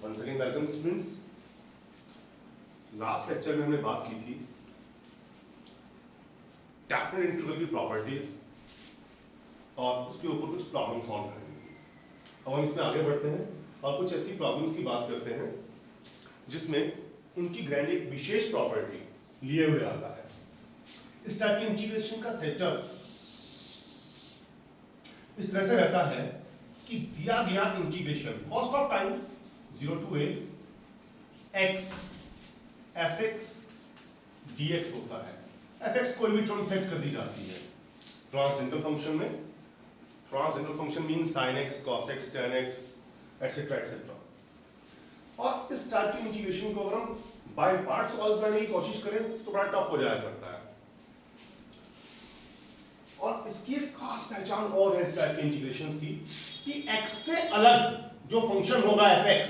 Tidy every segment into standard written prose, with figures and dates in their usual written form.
Once again welcome students. Last lecture में हमने बात की थी डेफिनेट इंटीग्रल की प्रॉपर्टीज और उसके ऊपर कुछ प्रॉब्लम सॉल्व करनी है। अब हम इसमें आगे बढ़ते हैं और कुछ ऐसी प्रॉब्लम्स की बात करते हैं जिसमें इंटीग्रैंड एक विशेष प्रॉपर्टी लिए हुए आता है। इस टाइप के इंटीग्रेशन का सेटअप इस तरह से रहता है कि दिया गया integration most of time 0 to a x fx dx होता है। fx कोई भी टर्म सेट कर दी जाती है ट्रांसेंडेंटल फंक्शन में। Transcendental function means sin x cos x tan x etcetera etcetera. और इस टाइप के इंटीग्रेशन को अगर हम बाय पार्ट सॉल्व करने की कोशिश करें तो बड़ा टफ हो जाया करता है। और इसकी एक खास पहचान और है इस टाइप के इंटीग्रेशंस की कि x से अलग जो फंक्शन होगा fx,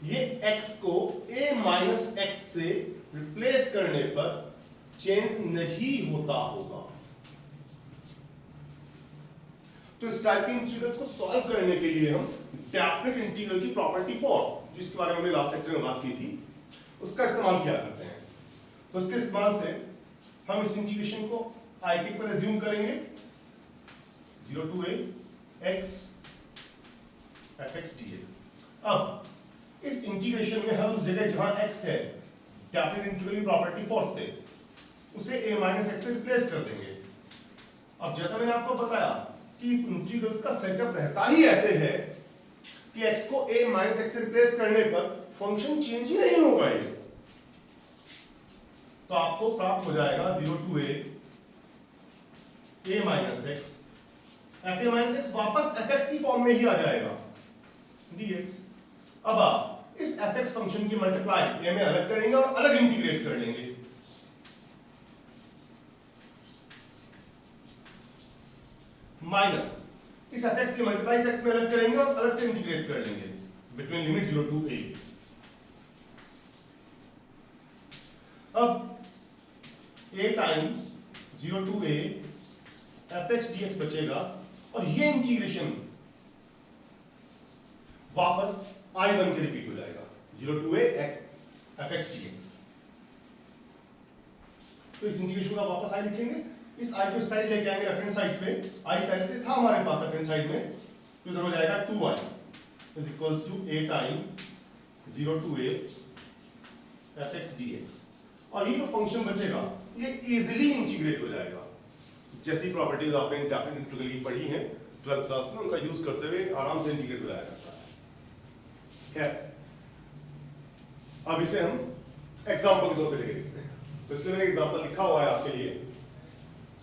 ये x को a माइनस x से रिप्लेस करने पर चेंज नहीं होता होगा। तो इस टाइप के इंटीग्रल्स को सॉल्व करने के लिए हम डेफिनेट इंटीग्रल की प्रॉपर्टी 4, जिसके बारे में हमने लास्ट लेक्चर में बात की थी, उसका इस्तेमाल किया करते हैं। तो उसके इस्तेमाल से हम इस इंटीग्रेशन को I के पर एज्यूम करेंगे 0 to a x fx dx। अब इस इंटीग्रेशन में हम उस जगह जहां x है डेफिनेट इंटीग्रल की प्रॉपर्टी 4 से उसे a माइनस x से रिप्लेस कर देंगे। अब जैसा मैंने आपको बताया कि इंटीग्रल्स का सेटअप रहता ही ऐसे है कि x को a माइनस x से रिप्लेस करने पर फंक्शन चेंज ही नहीं होगा। ये तो आपको प्राप्त हो जाएगा 0 to a minus x F A minus x वापस एफ एक्स की फॉर्म में ही आ जाएगा dx। अब आप इस एफ एक्स फंक्शन की मल्टीप्लाई ए में अलग करेंगे और अलग इंटीग्रेट कर लेंगे। माइनस इस एफ एक्स की मल्टीप्लाई इस एक्स में अलग करेंगे और अलग से इंटीग्रेट कर लेंगे बिटवीन लिमिट 0 to a। अब a times 0 to a fx dx बचेगा और ये इंटीग्रेशन वापस I बन के रिपीट हो जाएगा 0 to a fx dx। तो इस इंटीग्रेशन का वापस I लिखेंगे, इस I को इस साइड लेके आएंगे रेफरेंस साइड पे। I पहले से था हमारे पास रेफरेंस साइड में, तो इधर हो जाएगा 2i is equals to a time 0 to a fx dx। और ये जो फंक्शन बचेगा ये इजीली इंटीग्रेट हो जाएगा। जैसी प्रॉपर्टीज आपने डेफिनेट इंटीग्रल की पढ़ी हैं 12th क्लास में, उनका यूज करते हुए आराम से इंटीग्रेट हो जाया करता है। खैर, अब इसे हम एग्जांपल के तौर पे लेके देखते हैं। तो इसलिए मैंने एग्जांपल लिखा हुआ है आपके लिए।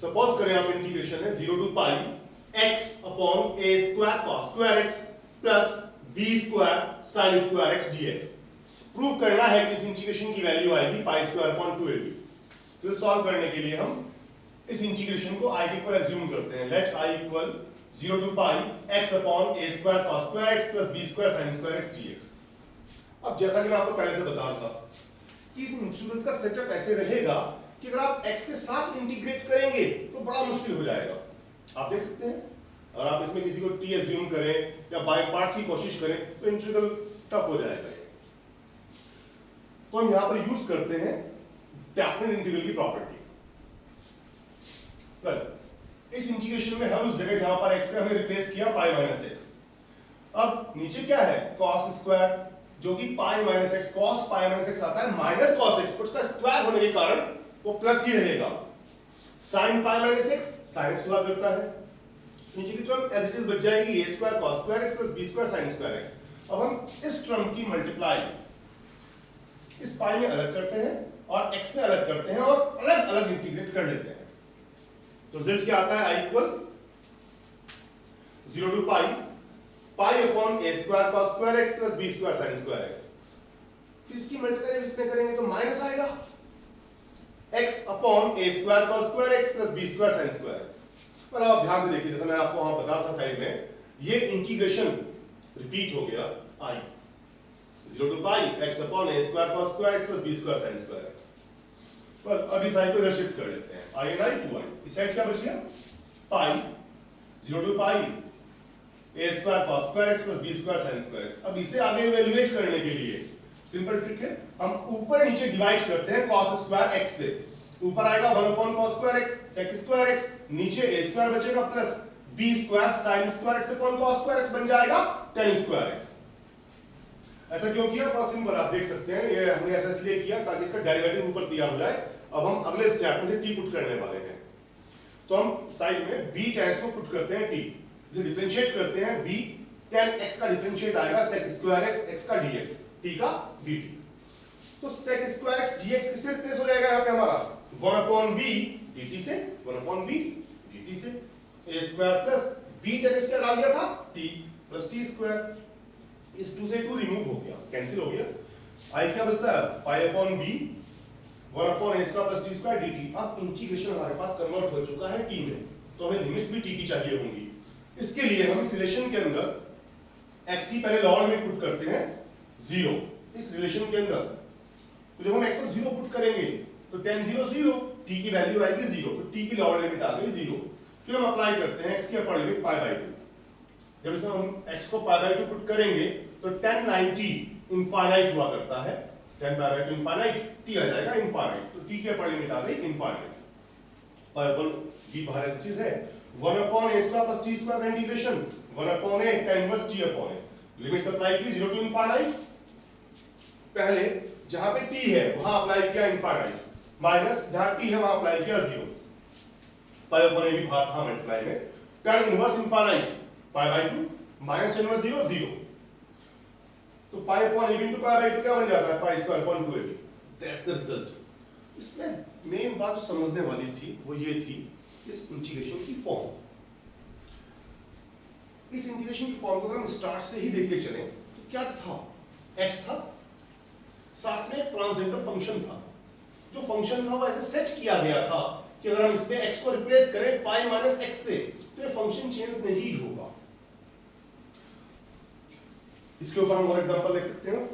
सपोज करें आप इंटीग्रेशन है 0 to pi x upon a square cos square x plus b square sin square x dx। Prove करना है कि इस इंटीग्रेशन की वैल्यू आएगी पाई स्क्वायर अपॉन 2ab। तो सॉल्व करने के लिए हम इस इंटीग्रेशन को I के इक्वल एज्यूम करते हैं। Let I equal 0 to pi x upon a square cos square x plus b square sin square x dx। अब जैसा कि मैं आपको पहले से बता रहा था कि इंटीग्रल्स का सेटअप ऐसे रहेगा कि अगर आप x के साथ इंटीग्रेट करेंगे तो बड़ा मुश्किल हो जाएगा। आप देख सकते हैं, अगर आप इसमें किसी को t एज्यूम करें या बाय पार्ट्स की कोशिश करें तो इंटीग्रल टफ हो जाएगा। तो हम यहां पर यूज करते हैं डेफिनेट इंटीग्रल की प्रॉपर्टी। इस इंटीग्रेशन में हम उस जगह जहां पर x ने हमने रिप्लेस किया पाई माइनस x। अब नीचे क्या है cos स्क्वायर, जो कि pi minus x, cos pi minus x आता है माइनस cos x, उसका स्क्वायर होने के कारण वो प्लस ही रहेगा। sin pi minus x sin x हुआ करता है। नीचे की टर्म एज इट इज बच जाएगी a square cos square x plus b square sin square x। अब हम इस टर्म की मल्टीप्लाई इस पाई में अलग करते हैं और x में अलग करते हैं और अलग अलग इंटीग्रेट कर लेते हैं। तो रिजल्ट क्या आता है I equal 0 to pi pi upon a square cos square x plus b square sin square x। फिर इसकी मल्टीप्लाई इसमें करेंगे तो माइनस आएगा x upon a square cos square x plus b square sin square x। पर आप ध्यान से देखिए, जैसा मैंने आपको वहां बता था साइड में, ये इंटीग्रेशन रिपीट हो गया I 0 to pi x upon a square cos square x plus b square sin square x। पर अभी साइड को इधर शिफ्ट कर लेते हैं I and I 2i। इस साइड क्या बच गया pi 0 to pi a square cos square x plus b square sine square x. अब इसे आगे इवैल्यूएट करने के लिए सिंपल ट्रिक है, हम ऊपर नीचे डिवाइड करते हैं cos स्क्वायर x से। ऊपर आएगा 1 upon cos square x sec square x, नीचे a स्क्वायर बचेगा plus b square sin square x upon cos square x बन जाएगा tan स्क्वायर x। ऐसा क्यों किया? बहुत सिंपल, आप देख सकते हैं ये हमने ऐसा इसलिए किया ताकि इसका डेरिवेटिव ऊपर दिया हो जाए। अब हम अगले स्टेप में से t पुट करने वाले हैं, तो हम साइड में b tan को पुट करते हैं t, इसे डिफरेंशिएट करते हैं। b tan x का डिफरेंशिएट आएगा sec स्क्वायर x x का dx, t का dt। तो sec स्क्वायर x dx किससे रिप्लेस हो जाएगा यहाँ पे हमारा 1 अपॉन b dt से, 1 अपॉन b dt से। a square plus b tan x क्या डाल दिया था t प्लस t स्क्वायर, इस 2 से 2 रिमूव हो गया, कैंसिल हो गया। आई क्या बचता है pi upon b 1 upon a square plus t square dt। अब इंटीग्रेशन हमारे पास कन्वर्ट हो चुका है t में, तो हमें लिमिट्स भी t की चाहिए होंगी। इसके लिए हम इस रिलेशन के अंदर xt पहले लॉग में पुट करते हैं 0 इस रिलेशन के अंदर। तो जब हम x को 0 पुट करेंगे तो tan 0 0, t की वैल्यू आएगी 0, तो t की लोअर लिमिट आ गई 0। फिर हम अप्लाई करते हैं x की अपर लिमिट पाई बाय 2। जब इसमें हम x को पाई बाय 2 पुट करेंगे तो tan 90 इनफाइनाइट हुआ करता है, tan pi by 2 infinite, t आ जाएगा इनफाइनाइट, तो t की अपर लिमिट आ गई इनफाइनाइट। पाई अपॉन b बाहर ऐसी चीज है 1 upon a square plus t square का integration 1 upon a tan inverse t upon a। Limit apply की 0 टू इनफाइनाइट, पहले जहां पे t है वहां अप्लाई किया इनफाइनाइट, माइनस जहां t है वहां अप्लाई किया 0। पाई अपॉन a भी बाहर था मल्टीप्लाई में, tan inverse infinite pi by 2 minus tan inverse 0 0, तो pi upon a into pi by 2 क्या बन जाता है pi square upon 2ab। That's the result. इसमें मेन बात जो समझने वाली थी वो ये थी इस इंटीग्रेशन की फॉर्म। इस इंटीग्रेशन की फॉर्म को अगर हम स्टार्ट से ही देख के चलें तो क्या था, x था, साथ में ट्रांसजेंडर फंक्शन था। जो फंक्शन था वो ऐसे सेट किया गया था कि अगर हम इसमें x को रिप्लेस करें पाई माइनस x से तो ये फंक्शन चेंज नहीं होगा। इसके ऊपर हम और एग्जांपल देख सकते हैं।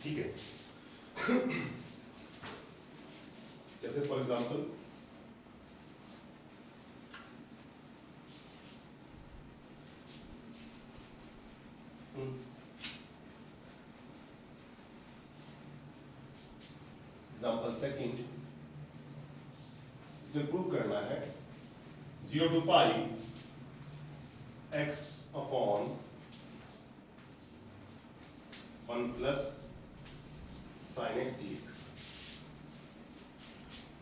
ठीक है जैसे फॉर एग्जांपल एग्जांपल सेकंड, इसमें प्रूव करना है 0 to pi x upon 1 plus sin x dx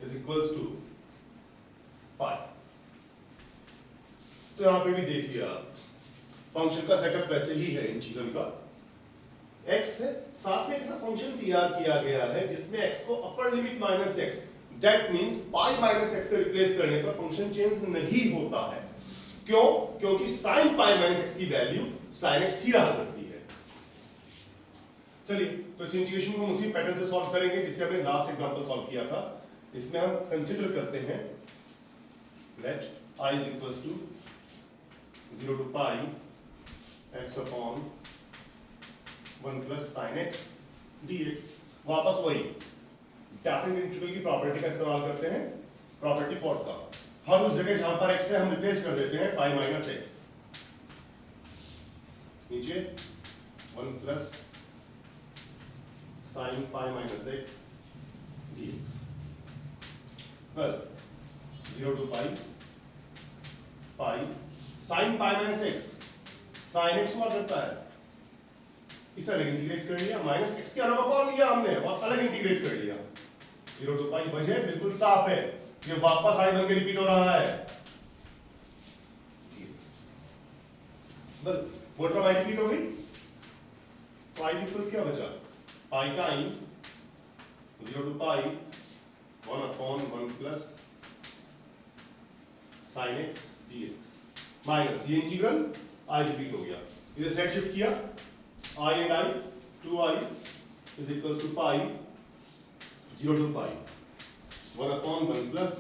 is equals to pi. तो यहां पे भी देखिए आप फंक्शन का सेटअप वैसे ही है इन चीजों का। x है, साथ में ऐसा फंक्शन तैयार किया गया है जिसमें x को upper limit minus x, that means pi minus x से रिप्लेस करने पर फंक्शन चेंज नहीं होता है। क्यों? क्योंकि sin पाई माइनस x की वैल्यू sin x ही रहा करती है। चलिए तो इस इंटीग्रेशन को हम उसी पैटर्न से सॉल्व करेंगे जिससे हमने लास्ट एग्जांपल सॉल्व किया था। इसमें हम कंसीडर करते हैं let i is equals to 0 to pi x upon 1 plus sin x dx। वापस वही डेफिनेट इंटीग्रल की प्रॉपर्टी का इस्तेमाल करते हैं, प्रॉपर्टी फोर्थ का। हर उस जगह जहां पर x है हम रिप्लेस कर देते हैं पाई माइनस x, नीचे 1 plus sin pi minus x dx। well 0 to pi sin pi minus x sin x हुआ करता है, इसे अलग इंटीग्रेट कर लिया, माइनस x के अलावा कौन लिया हमने और अलग इंटीग्रेट कर लिया। 0 to pi वजह बिल्कुल साफ है, ये वापस आई बन के रिपीट हो रहा है, वोटर वाई रिपीट हो गई, तो आई इक्वल्स क्या बचा, pi time 0 to pi 1 upon 1 plus sin x dx minus ये इंटीग्रल आई रिपीट हो गया, इधर सेट शिफ्ट किया, i and i 2i is equals to pi 0 to pi 1 upon 1 plus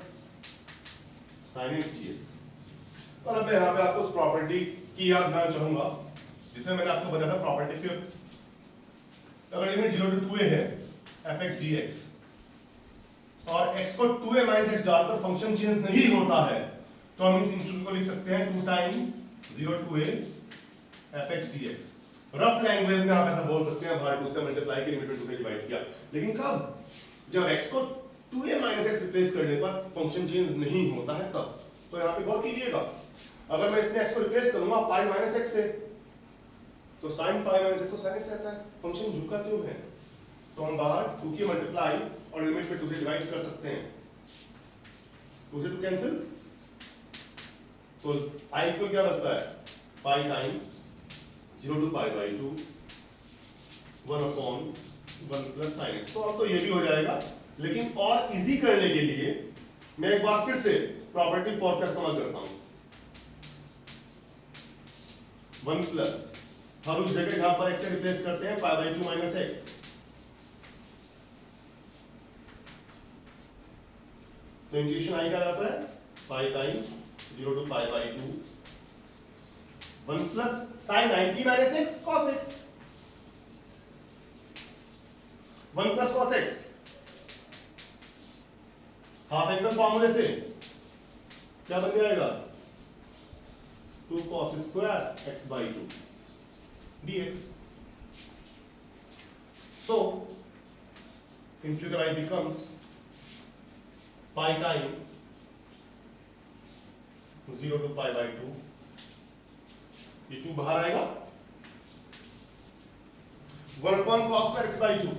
sin x dx। और अब मैं यहाँ पे आपको उस प्रॉपर्टी की याद दिलाना चाहूंगा जिसे मैंने आपको बताया था, प्रॉपर्टी फिफ्थ। अगर लिमिट 0 टू 2a है fx dx और x को 2a माइनस x डालकर फंक्शन चेंज नहीं होता है, तो हम इस इंटीग्रल को लिख सकते हैं 2 time 0 to a fx dx। Rough language में आप ऐसा बोल सकते हैं, भाग 2 से मल्टीप्लाई की लिमिट में 2 से डिवाइड किया, लेकिन कब, जब x को 2a माइनस x रिप्लेस करने पर फंक्शन चेंज नहीं होता है तब। तो यहाँ पे गौर कीजिएगा, अगर मैं इसमें x को रिप्लेस करूंगा पाई माइनस x से, तो sin पाई माइनस x तो sin x रहता है, फंक्शन झुका क्यों है, तो हम बाहर 2 की मल्टीप्लाई और लिमिट में 2 से डिवाइड कर सकते हैं, 2 से 2 कैंसिल, तो i इक्वल क्या बचता है, pi time 0 to pi by 2 1 upon 1 plus sin x। तो अब तो ये भी हो जाएगा, लेकिन और इजी करने के लिए मैं एक बार फिर से प्रॉपर्टी 4 का इस्तेमाल करता हूं, 1 प्लस हर उस जगह जहां पर x से रिप्लेस करते हैं पाई बाई 2 माइनस x, तो इंटीग्रेशन आई क्या जाता है, pi time 0 to pi by 2 1 plus sin 90 minus x cos x, 1 plus cos x half angle फॉर्मूले से क्या बन जाएगा, 2 cos square x by 2 dx। So integral I becomes pi time 0 to pi by 2, ये 2 बाहर आएगा, 1 upon cos square x by 2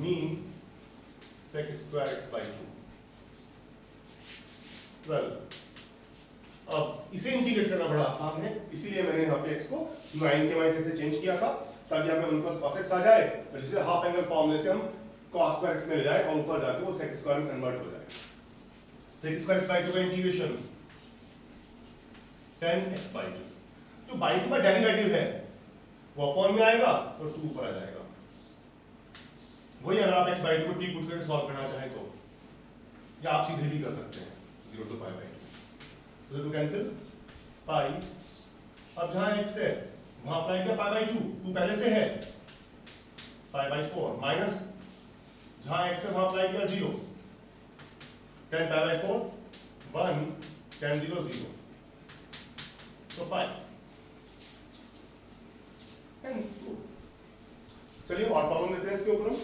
mean sec square x by 2। अब इसे इंटीग्रेट करना बड़ा आसान है, इसीलिए मैंने यहाँ पे x को 9 के माइनस से चेंज किया था, ताकि यहाँ पे 1 प्लस cos x आ जाए, और जिसे हाफ एंगल फॉर्मूले से हम cos स्क्वायर x में ले जाए और ऊपर जाके वो sec स्क्वायर में कन्वर्ट हो जाए। sec स्क्वायर x by 2 का इंटीग्रेशन 10x by 2, तो by 2 का डेरिवेटिव है वो अपॉन में आएगा तो 2 ऊपर आ जाएगा। वही अगर आप x by 2 को t पुट करके सॉल्व करना चाहें तो, या आप सीधे भी कर सकते हैं 0 to pi by 2, तो 2 कैंसिल, पाई, अब जहां x है वहां अप्लाई किया पाई बाई 2, 2 पहले से है, पाई बाई 4 माइनस जहां x है वहां अप्लाई किया 0, 10 पाई बाई 4 1 10 0 0, तो पाई। चलिए और प्रॉब्लम लेते हैं इसके ऊपर हम।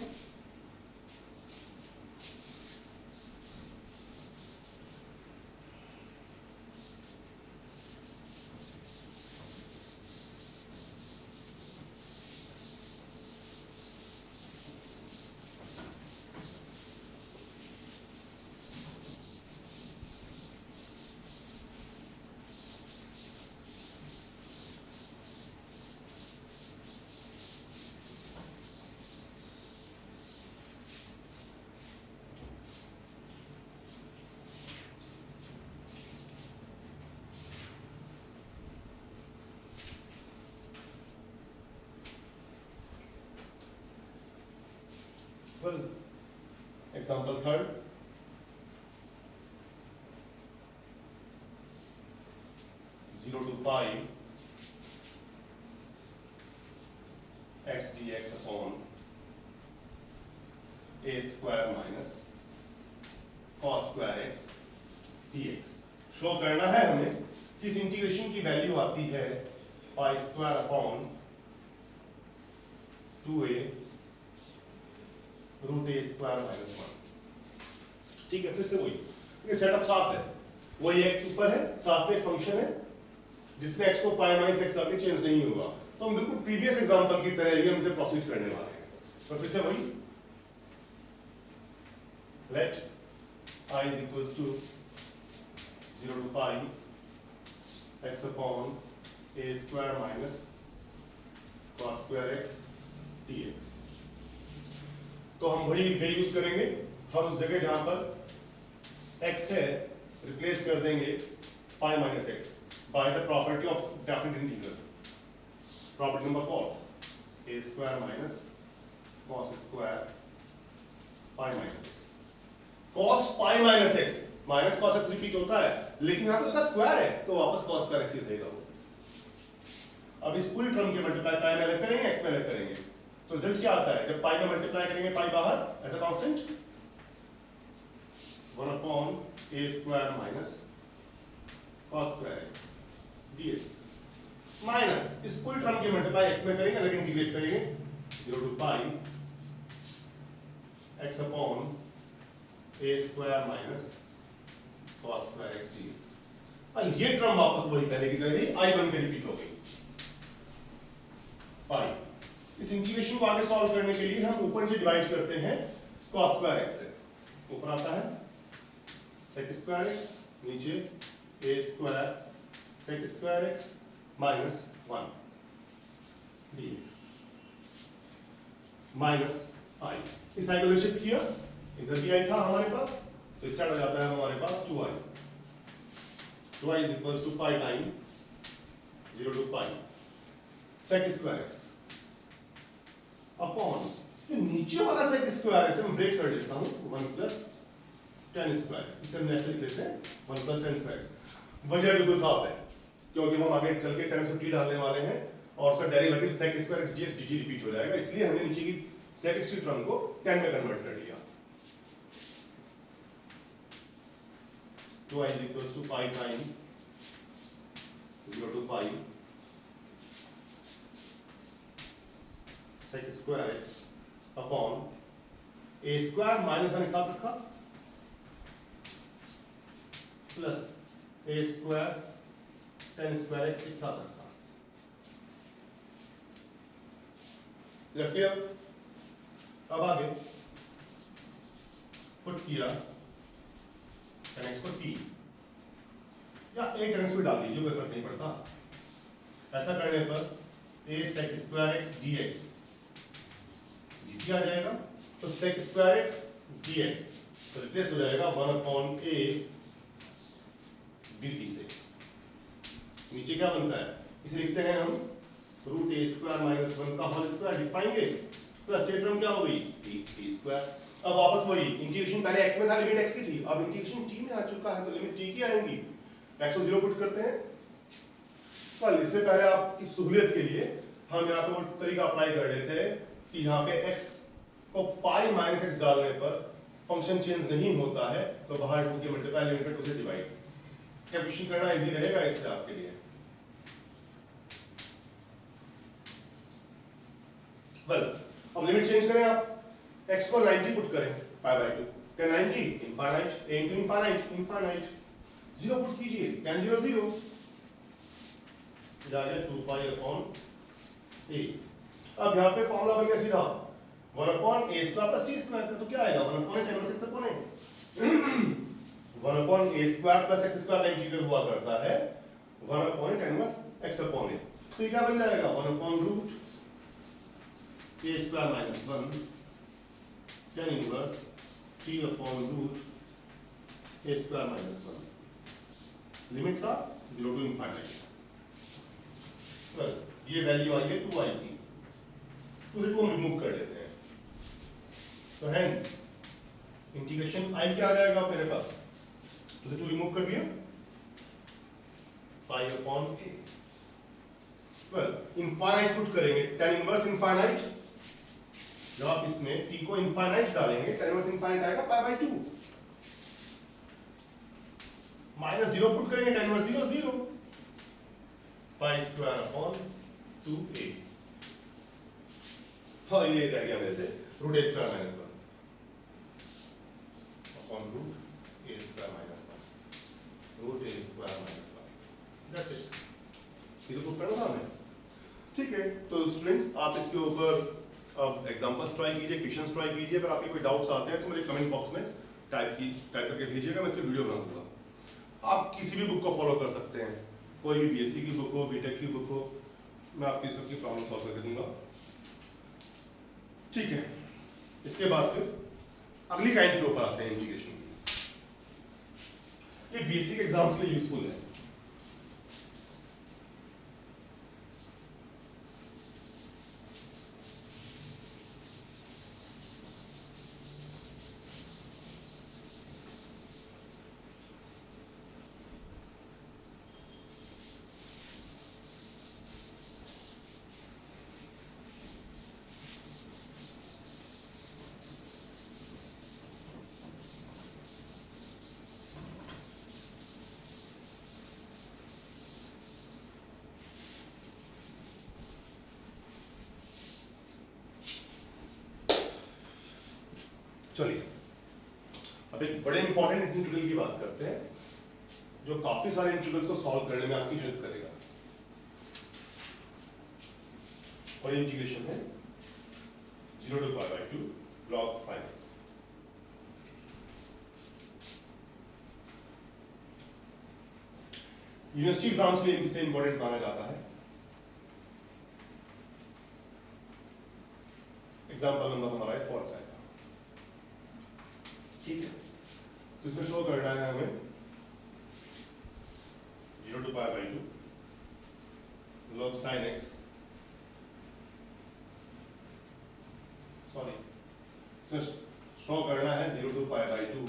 Well, example third, zero to pi x dx upon a square minus cos square x dx। Show करना है हमें कि इस इंटीग्रेशन की वैल्यू आती है pi square upon 2a root A square minus 1। ठीक है, फिर से वही, ये सेटअप साफ है, वही x ऊपर है, साथ में एक फंक्शन है जिसमें x को पाई माइनस x डाल के चेंज नहीं होगा, तो हम बिल्कुल प्रीवियस एग्जांपल की तरह ही हम इसे प्रोसीड करने वाले हैं। तो फिर से वही, late I is equals to 0 to pi x upon a square minus cos square x dx। तो हम वही वे यूज करेंगे, हर उस जगह जहां पर x है रिप्लेस कर देंगे pi minus x by the property of definite integral. Property number 4, a square minus cos square pi minus x। cos pi minus x minus cos x repeat होता है, लेकिन यहाँ पे उसका स्क्वायर है तो वापस cos स्क्वायर x ही रहेगा वो। अब इस पूरी टर्म के मल्टीप्लाई पाई में अलग करेंगे, x में अलग करेंगे, तो रिजल्ट क्या आता है? जब पाई में मल्टीप्लाई करेंगे पाई बाहर as a constant 1 upon a square minus cos square x dx minus इस पूरी टर्म के मल्टीप्लाई x में करेंगे, अलग इंटीग्रेट करेंगे 0 to pi x upon a square minus cos square x dx। और ये टर्म वापस वही पहले की तरह ही i बन के रिपीट हो गई पाई। इस इंटीग्रेशन को आगे सॉल्व करने के लिए हम ऊपर से डिवाइड करते हैं cos स्क्वायर x से, ऊपर आता है sec स्क्वायर x, नीचे a square sec square x minus 1 dx minus i। इस साइड को शिफ्ट किया, इधर भी i था हमारे पास, तो इस साइड आ जाता है हमारे पास 2i। 2i is equals to pi time 0 to pi sec square x upon जो नीचे वाला sec स्क्वायर है मैं ब्रेक कर देता हूं 1 प्लस tan स्क्वायर, इसे हम ऐसे लिख लेते हैं 1 प्लस tan स्क्वायर। वजह बिल्कुल साफ है क्योंकि हम आगे चल के tan से t डालने वाले हैं और उसका derivative sec square x dx dt repeat हो जाएगा, इसलिए हमने नीचे की sec x की टर्म को tan में कन्वर्ट कर लिया। 2i is equals to pi time 0 to pi sec square x upon a square minus 1 एक साथ रखा plus a square tan square x एक साथ रखा। रखिए अब आगे पुट किया tan x को t या a tan x को डाल दीजिए, कोई फर्क नहीं पड़ता। ऐसा करने पर a sec square x dx dt आ जाएगा, तो sec square x dx तो रिप्लेस हो जाएगा 1 अपॉन a dt से। नीचे क्या बनता है, इसे लिखते हैं हम रूट a स्क्वायर माइनस 1 का होल स्क्वायर लिख पाएंगे, प्लस ये टर्म क्या हो गई t स्क्वायर। अब वापस वही इंटीग्रेशन, पहले x में था लिमिट x की थी, अब इंटीग्रेशन t में आ चुका है तो लिमिट t की आएंगी। x को 0 पुट करते हैं। कल इससे पहले आपकी सहूलियत के लिए हम यहाँ पे वो तरीका अप्लाई कर रहे थे कि यहाँ पे x को पाई माइनस x डालने पर फंक्शन चेंज नहीं होता है, तो बाहर 2 के मल्टीप्लाई लिमिट को से डिवाइड कैलकुलेशन करना इजी रहेगा इससे आपके लिए। वेल अब लिमिट चेंज करें, आप x को 90 पुट करें पाई by 2, tan 90 infinite a into infinite infinite 0 put कीजिए tan 0 0 जाएगा 2 पाई अपॉन a। अब यहाँ पे फॉर्मूला बन गया सीधा 1 upon a square plus t square का, तो क्या आएगा 1 upon tan x upon a 1 upon a square plus x square का इंटीग्रल हुआ करता है 1 upon tan x upon a, तो ये क्या बन जाएगा 1 upon root a square minus 1 tan inverse t upon root a square minus 1। Limits are 0 to infinite. Well ये वैल्यू आई है 2i की, 2 से 2 हम रिमूव कर देते हैं, तो हेंस इंटीग्रेशन i क्या आ जाएगा मेरे पास, 2 से 2 रिमूव कर दिया pi upon a। Well infinite put करेंगे tan इनवर्स इनफाइनाइट, जब आप इसमें t को इनफाइनाइट डालेंगे tan इनवर्स इनफाइनाइट आएगा पाई बाय 2, माइनस 0 पुट करेंगे tan inverse 0 0 pi square upon 2a। हाँ ये रह गया मेरे से root a square minus 1 upon root a square minus 1 root a square minus 1। That's it, ये प्रूफ करना था हमें। ठीक है, तो स्टूडेंट्स आप इसके ऊपर अब एग्जांपल्स ट्राई कीजिए, क्वेश्चंस ट्राई कीजिए। अगर आपके कोई डाउट्स आते हैं तो मेरे कमेंट बॉक्स में टाइप करके भेजिएगा, मैं इस पर वीडियो बना दूंगा। आप किसी भी बुक को फॉलो कर सकते हैं, कोई भी बीएससी की बुक हो, बीटेक की बुक हो, मैं आपकी सबकी प्रॉब्लम सॉल्व करके दूंगा। ठीक है, इसके बाद फिर अगली काइंड के ऊपर आते हैं, इंटीग्रेशन की। ये बेसिक एग्जाम्स के लिए यूजफुल है। चलिए अब एक बड़े इंपॉर्टेंट इंटीग्रल की बात करते हैं, जो काफी सारे इंटीग्रल्स को सॉल्व करने में आपकी हेल्प करेगा। और इंटीग्रेशन है 0 to pi by 2 log sin x। University exams में इनसे इंपॉर्टेंट माना जाता है। एग्जाम्पल नंबर हमारा है 4 आएगा, ठीक है। तो इसमें शो करना है हमें 0 to pi by 2 log sin x, sorry, show करना है 0 to pi by 2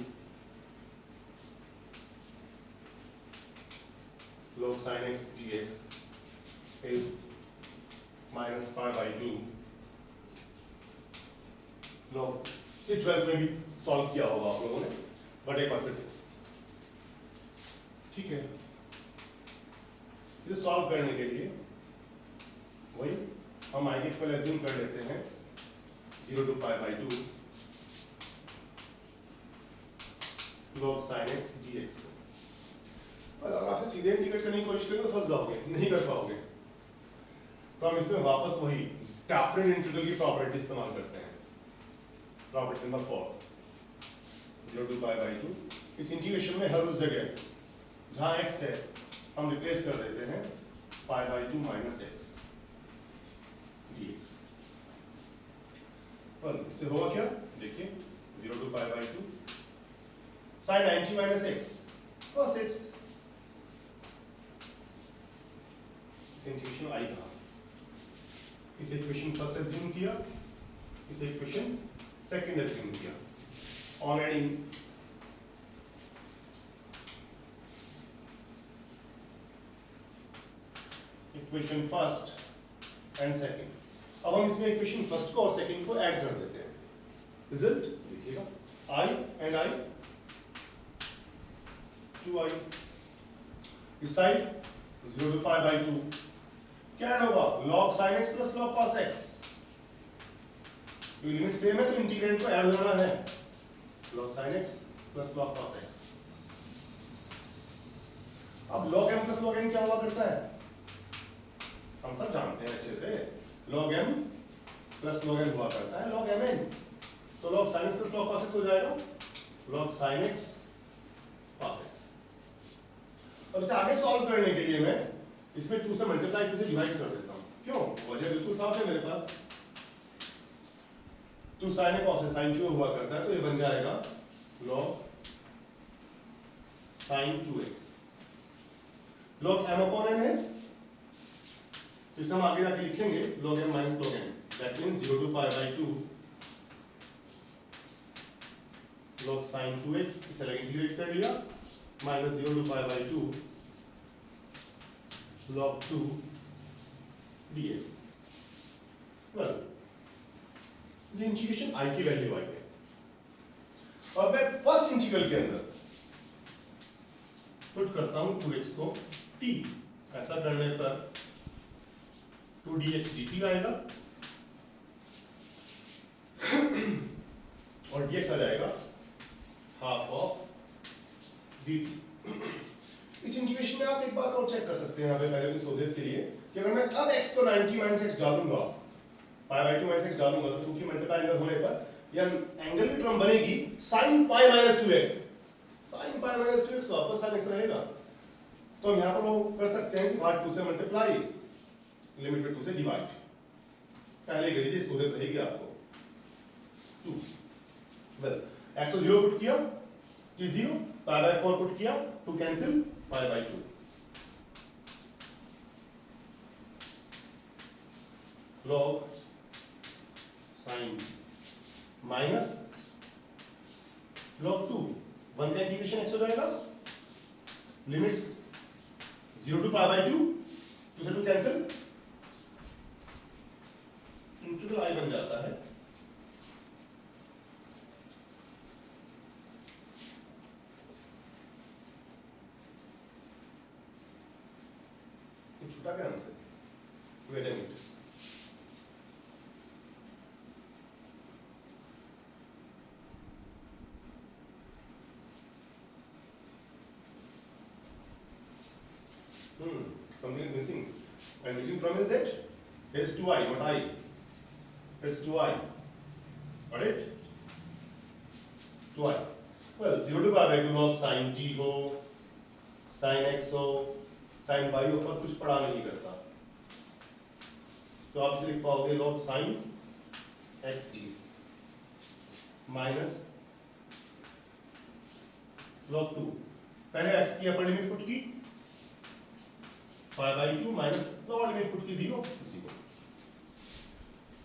log sin x dx is minus pi by 2 log। ये 12th में भी सॉल्व किया होगा आप लोगों ने, बट एक बार फिर से, ठीक है। इसे सॉल्व करने के लिए वही हम i के इक्वल एज्यूम कर लेते हैं 0 to pi by 2 log sin x dx को। और अगर आपसे सीधे इंटीग्रेट करने की कोशिश करें तो फंस जाओगे, नहीं कर पाओगे। तो हम इसमें वापस वही डेफिनेट इंटीग्रल की प्रॉपर्टी इस्तेमाल करते हैं। Property number 4 0 to pi by 2। इस इंटीग्रेशन में हर उस जगह जहां x है हम रिप्लेस कर देते हैं pi by 2 minus x dx। और इससे होगा क्या, देखिए 0 to pi by 2 sin 90 minus x cos x। Integration आई कहा, इस इक्वेशन फर्स्ट एज्यूम किया, इस इक्वेशन सेकंड एज्यूम किया। On adding equation first and second. अब हम इसमें इक्वेशन फर्स्ट को और सेकंड को ऐड कर देते हैं। रिजल्ट देखिएगा i एंड i 2i। इस साइड 0 to pi by 2 क्या ऐड होगा, log sin x plus log cos x। तो लिमिट सेम है तो इंटीग्रेंड को ऐड होना है log sin x plus log cos x। अब log m plus log n क्या हुआ करता है, हम सब जानते हैं अच्छे से, log m plus log n हुआ करता है log mn। तो log sin x plus log cos x हो जाएगा log sin x cos x। और इसे आगे सॉल्व करने के लिए मैं इसमें 2 से मल्टीप्लाई 2 से डिवाइड कर देता हूं। क्यों, वजह बिल्कुल साफ है मेरे पास। 2 sin a cos a sin 2 हुआ करता है, तो ये बन जाएगा log sin 2x। log m upon n है, तो इसे हम आगे जाके लिखेंगे log m minus log n। That means 0 to pi by 2 log sin 2x, इसे लगे इंटीग्रेट कर लिया, minus 0 to pi by 2 log 2 dx। Well, ये इंटीग्रेशन i की वैल्यू आई है। और मैं फर्स्ट इंटीग्रल के अंदर पुट करता हूं 2x को t। ऐसा करने पर 2dx dt आएगा और dx आ जाएगा हाफ ऑफ dt। इस इंटीग्रेशन में आप एक बात और चेक कर सकते हैं यहाँ पे पहले की सोधियत के लिए, कि अगर मैं अब x को 90 minus x डालूंगा, pi by 2 minus x डालूंगा, तो 2 की मल्टीप्लाई अंदर होने पर या एंगल की टर्म बनेगी sin pi minus 2x, sin pi minus 2x वापस sin x रहेगा। तो हम यहां पर वो कर सकते हैं कि भाग 2 से मल्टीप्लाई, लिमिट में 2 से डिवाइड, पहले कर लीजिए, सूरत रहेगी आपको 2। वेल x को 0 पुट किया कि 0, पाई बाय 4 पुट किया to cancel pi by 2, log sin minus log 2, 1 का इंटीग्रेशन x हो जाएगा, लिमिट्स 0 टू पाई बाय 2, 2 से 2 कैंसिल, इंटीग्रल i बन जाता है कुछ छूटा क्या हमसे, wait a minute, something is missing, and missing from is that here is 2i, not I, it's 2i, got it, 2i, well 0 to pi by 2 log sin t हो, sin x हो, sin y हो, पर कुछ पढ़ा नहीं करता, तो आप इसे लिख पाओगे log sin x t minus log 2, पहले x की अपर लिमिट पुट की पाई by 2 minus lower limit put की 0, 0।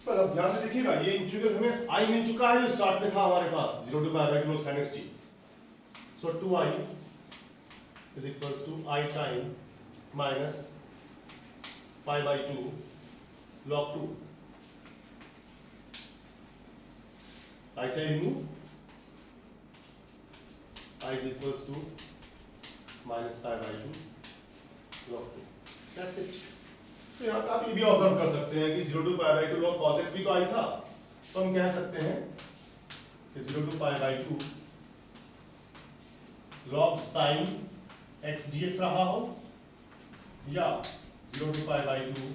पर अब ध्यान से देखिएगा, ये इंटीग्रल हमें i मिल चुका है जो स्टार्ट में था हमारे पास 0 to pi by 2 log sin x t, so 2i is equals to I time minus pi by 2 log 2, I say remove, I is equals to minus pi by 2 log 2, that's it। तो यहाँ पे आप ये भी observe कर सकते हैं कि 0 to pi by 2 log cos x भी तो आई था, तो हम कह सकते हैं कि 0 to pi by 2 log sin x dx रहा हो, या 0 to pi by 2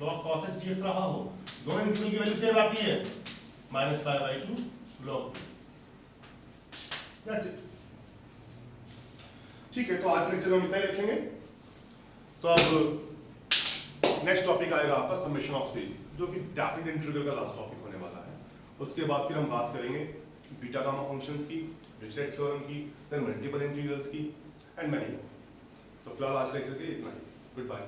log cos x dx रहा हो, दोनों इंटीग्रल की वैल्यू सेम आती है, minus pi by 2 log 2, that's it। ठीक है, तो आज लेक्चर हम इतना ही रखेंगे। तो अब नेक्स्ट टॉपिक आएगा आपका समेशन ऑफ सीरीज, जो कि डेफिनेट इंटीग्रल का लास्ट टॉपिक होने वाला है। उसके बाद फिर हम बात करेंगे बीटा गामा फंक्शंस की, डिरिचलेट थ्योरम की, देन मल्टीपल इंटीग्रल्स की एंड मैनी मोर। तो फिलहाल आज लेक्चर के लिए इतना ही, गुड बाय।